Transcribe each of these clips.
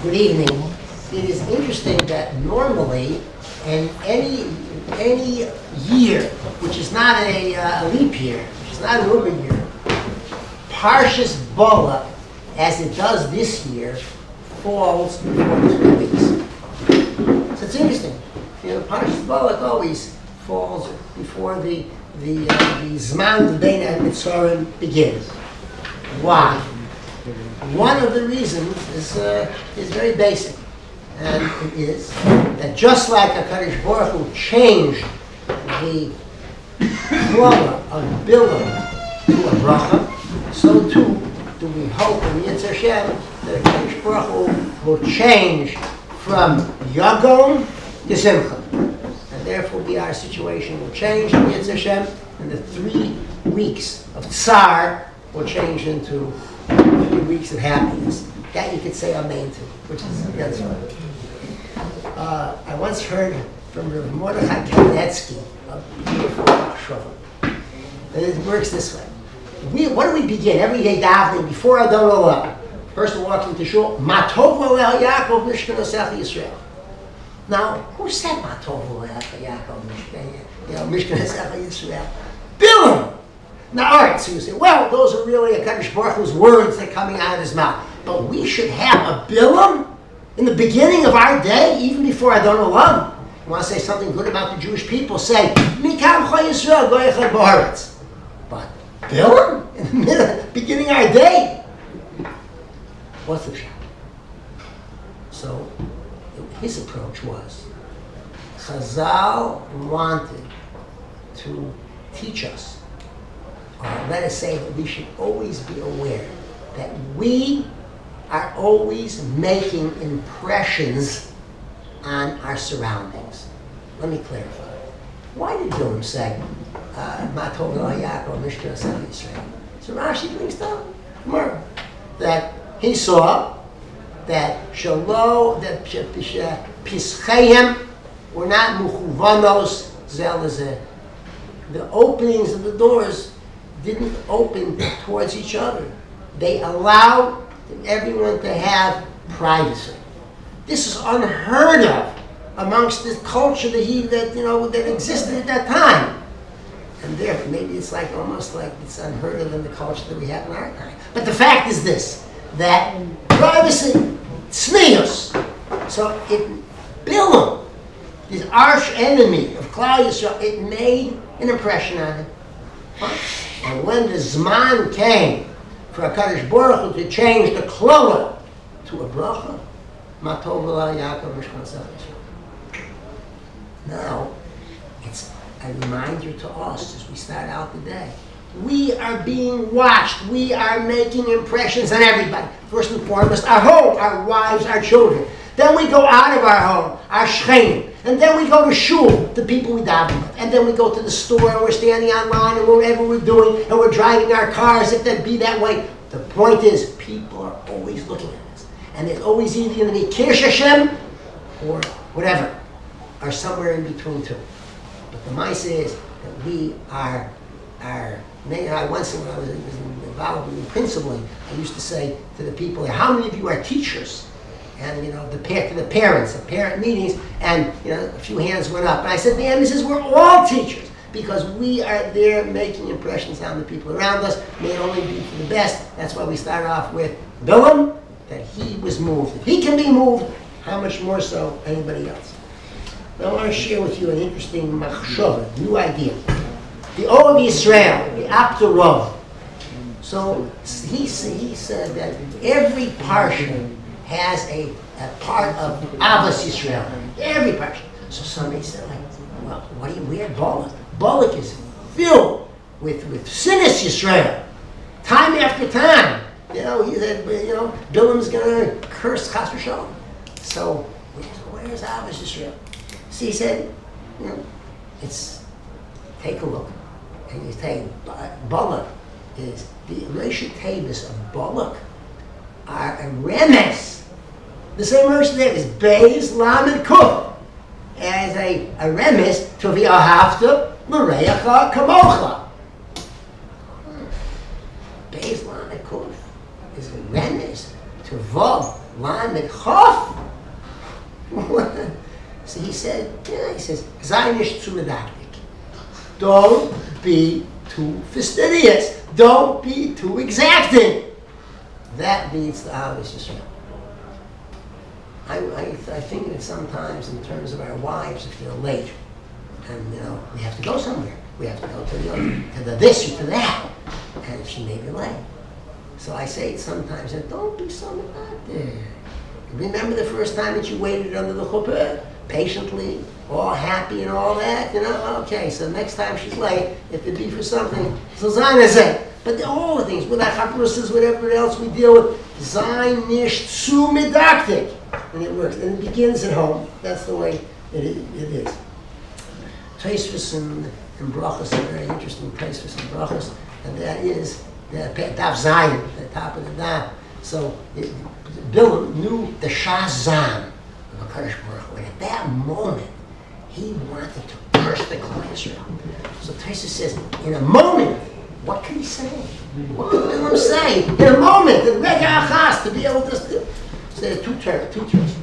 Good evening. It is interesting that normally in any year, which is not a leap year, which is not a lunar year, Parshas Balak, as it does this year, falls before 3 weeks. So it's interesting. Parshas Balak always falls before the Zman Bein HaMitzorim begins. Why? One of the reasons is very basic, and it is that just like HaKadosh Baruch Hu changed the color of Bilam to a bracha, so too do we hope in Yitzhak Hashem that HaKadosh Baruch Hu will change from Yagom to Simcha. And therefore our situation will change in Yitzhak Hashem, and the 3 weeks of Tsar will change into 3 weeks of happiness. That you could say amen to, which is that's right. I once heard from Rav Mordechai Kamenetsky a beautiful machshava. It works this way. What do we begin every day davening before Adon Olam? Person walks into shul, Matov Olel Yaakov Mishkan Osech Yisrael. Now, who said Matov Olel Yaakov Mishkan Osech Yisrael? Bilam. Now, all right, so you say, well, those are really HaKadosh Baruch Hu's words that are coming out of his mouth. But we should have a Bilam in the beginning of our day, even before Adon Olam. You want to say something good about the Jewish people, say, Mikam Chai Yisrael Goy Echad Ba'aretz. But Bilam in the middle, beginning of our day? What's the shot? So, his approach was, Chazal wanted to teach us, let us say that we should always be aware that we are always making impressions on our surroundings. Let me clarify. Why did Bilam say, Matov Lo Yaakov Mishkan Osech Yisrael? So Rashi brings down that he saw that that Pischayim were not Muchuvanos Zelazeh. The openings of the doors didn't open towards each other. They allowed everyone to have privacy. This is unheard of amongst the culture that existed at that time. And therefore, maybe it's almost like it's unheard of in the culture that we have in our time. But the fact is this, that privacy, tznius. So Bilam, this arch enemy of Klal Yisrael, it made an impression on him. And when the Zman came for HaKadosh Baruch Hu to change the klala to a bracha, Matov Lo Yaakov Mishkan Osech Yisrael. Now, it's a reminder to us as we start out the day. We are being watched. We are making impressions on everybody. First and foremost, our home, our wives, our children. Then we go out of our home, our shchenim. And then we go to shul, the people we daven with. And then we go to the store and we're standing online and whatever we're doing and we're driving our cars, if that be that way. The point is, people are always looking at us. And it's always either going to be Kirsh Hashem or whatever, or somewhere in between two. But the Maisa is that we are once when I was involved in principally, I used to say to the people, how many of you are teachers? And to the parents, at parent meetings, and a few hands went up. And I said, the answer is we're all teachers because we are there making impressions on the people around us. May it only be for the best. That's why we start off with Bilam, that he was moved. If he can be moved, how much more so anybody else? But I want to share with you an interesting machshava, new idea. The O of Yisrael, the Aptarov. So he said that every parsha has a part of Avos Yisrael. Every parsha. So somebody said, well, what do you wear? Balak. Balak is filled with sinas Yisrael. Time after time. He said, Bilam's going to curse Chas v'Shalom. So where's Avos Yisrael? So he said, take a look. And you say, Balak is the Reisha Tavis of Balak are a remes. The same verse there is Beis Lamed Kuf as a remes to the Ahavta L'Reacha Kamocha. Beis Lamed Kuf is a remes to Vav Lamed Chof. So he says, Zainish Tzumedaktik. Don't be too fastidious. Don't be too exacting. That leads to obvious Yisrael. I think that sometimes in terms of our wives, if they're late, and we have to go somewhere. We have to go to the this or to that. And she may be late. So I say it sometimes, and don't be so neglected. Remember the first time that you waited under the chuppah, patiently, all happy and all that, Okay, so next time she's late, if it be for something, so Zayin is it. But all the things, with our chaprusas, whatever else we deal with, Zayin nish tzu medaktik. And it works. And it begins at home. That's the way it is. Tosfos and brachos are very interesting. Tosfos and brachos, and that is the daf zayin, the top of the daf. So Bilam knew the shazam of HaKadosh Baruch Hu, and at that moment he wanted to curse the Klal Yisrael. So Tosfos says, in a moment, what can he say? What could Bilam say? In a moment, in Rega Achas, to be able to. So there are two terms.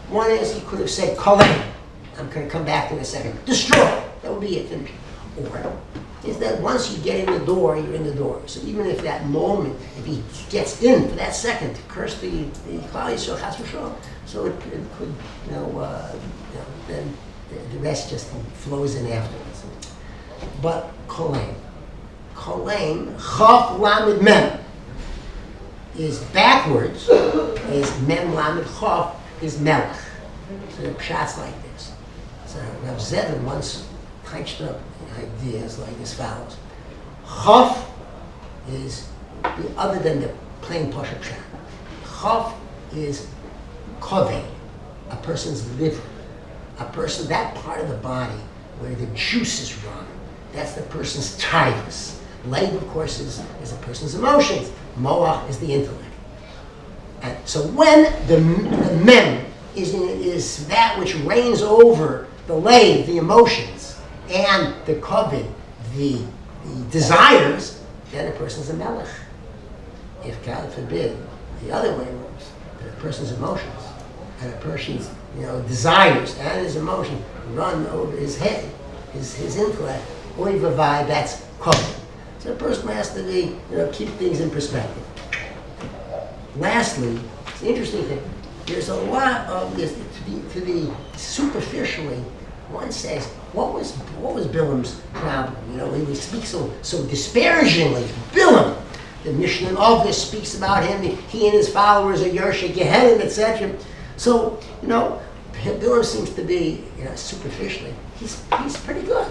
One is he could have said, Kolem. I'm going to come back in a second. Destroy. That would be it. Or is that once you get in the door, you're in the door. So even if that moment, if he gets in for that second to curse the Klal Yisrael, Chas v'Shalom, so it could, then the rest just flows in afterwards. But Kolem, Chaf Lamed Mem, is backwards, is Mem Lamed Chaf, is Melech. So the pshat's like this. So Rav Zevin once typed up ideas like as follows. Chaf is, other than the plain Pasha pshat, Chaf is kovei, a person's liver, that part of the body where the juices run. That's the person's tivus. Leib, of course, is a person's emotions. Moach is the intellect. And so when the mem is that which reigns over the leib, the emotions, and the koved, the desires, then a person's a melech. If God forbid the other way works, that a person's emotions and a person's desires and his emotion run over his head, his intellect, oy vavai, that's koved. So a person has to be, keep things in perspective. Lastly, it's an interesting thing. There's a lot of this to the superficially. One says, what was Bilam's problem? He speaks so disparagingly. Bilam, the Mishnah of this speaks about him. He and his followers are Yershe Gehenim, etc. So Bilam seems to be superficially. He's pretty good,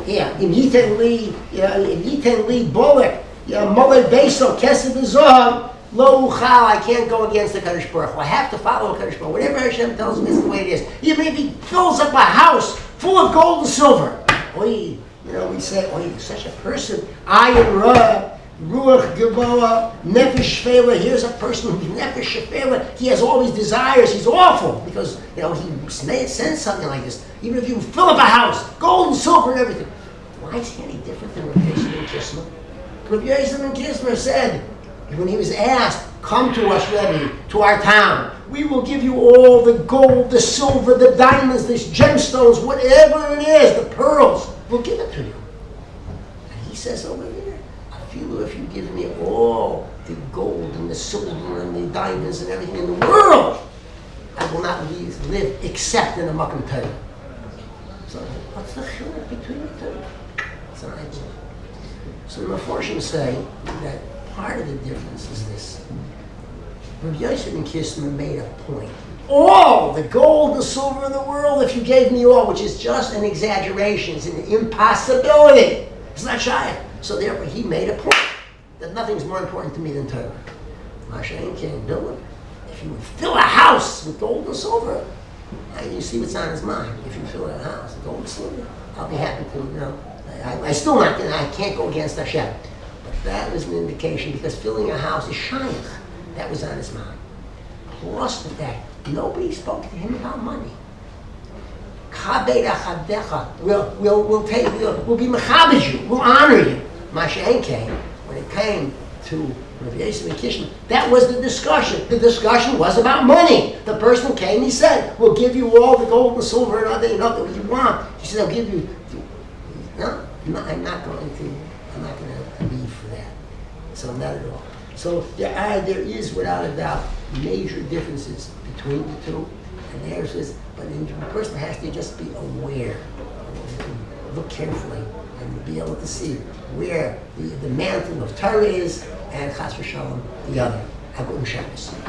Yeah, im yiten li bolek, moled beso kesed b'zohar. Lo uchal, I can't go against the Kadosh Baruch Hu. I have to follow Kadosh Baruch Hu. Whatever Hashem tells me, it's the way it is. Even if He fills up a house full of gold and silver. We say, such a person, ayin ra, ruach geboa, nefesh shfela. Here's a person who's nefesh shfela. He has all these desires. He's awful because he sends something like this. Even if you fill up a house, gold and silver and everything. Why is he any different than Rabbi Yosef ben Kisma? Rabbi Yosef ben Kisma said, when he was asked, come to us, Rebbe, to our town. We will give you all the gold, the silver, the diamonds, the gemstones, whatever it is, the pearls. We'll give it to you. And he says over here, I feel if you give me all the gold and the silver and the diamonds and everything in the world, I will not live except in a Makom Torah. So what's the chiluk between the two? It's an idea. So the Meforshim say that part of the difference is this. Rabbi Yosef ben Kisma made a point. All the gold and silver in the world, if you gave me all, which is just an exaggeration, it's an impossibility. It's not shy. So therefore he made a point that nothing's more important to me than Torah. Mashain can't do it. If you would fill a house with gold and silver, you see what's on his mind. If you fill a house with gold and silver, I'll be happy to, I can't go against Hashem. That was an indication because filling a house is shaykh. That was on his mind. Plus the fact nobody spoke to him about money. We'll be mechabed you. We'll honor you. Masha'en came when it came to That was the discussion. The discussion was about money. The person came, he said, we'll give you all the gold and silver and other, that you want. He said, I'll give you, no, I'm not going to leave for that. So not at all. So there is, without a doubt, major differences between the two. And there's this, but the person has to just be aware, look carefully, and be able to see where the mantle of Torah is, and Chas v'Shalom, the other. Hago Shabbos.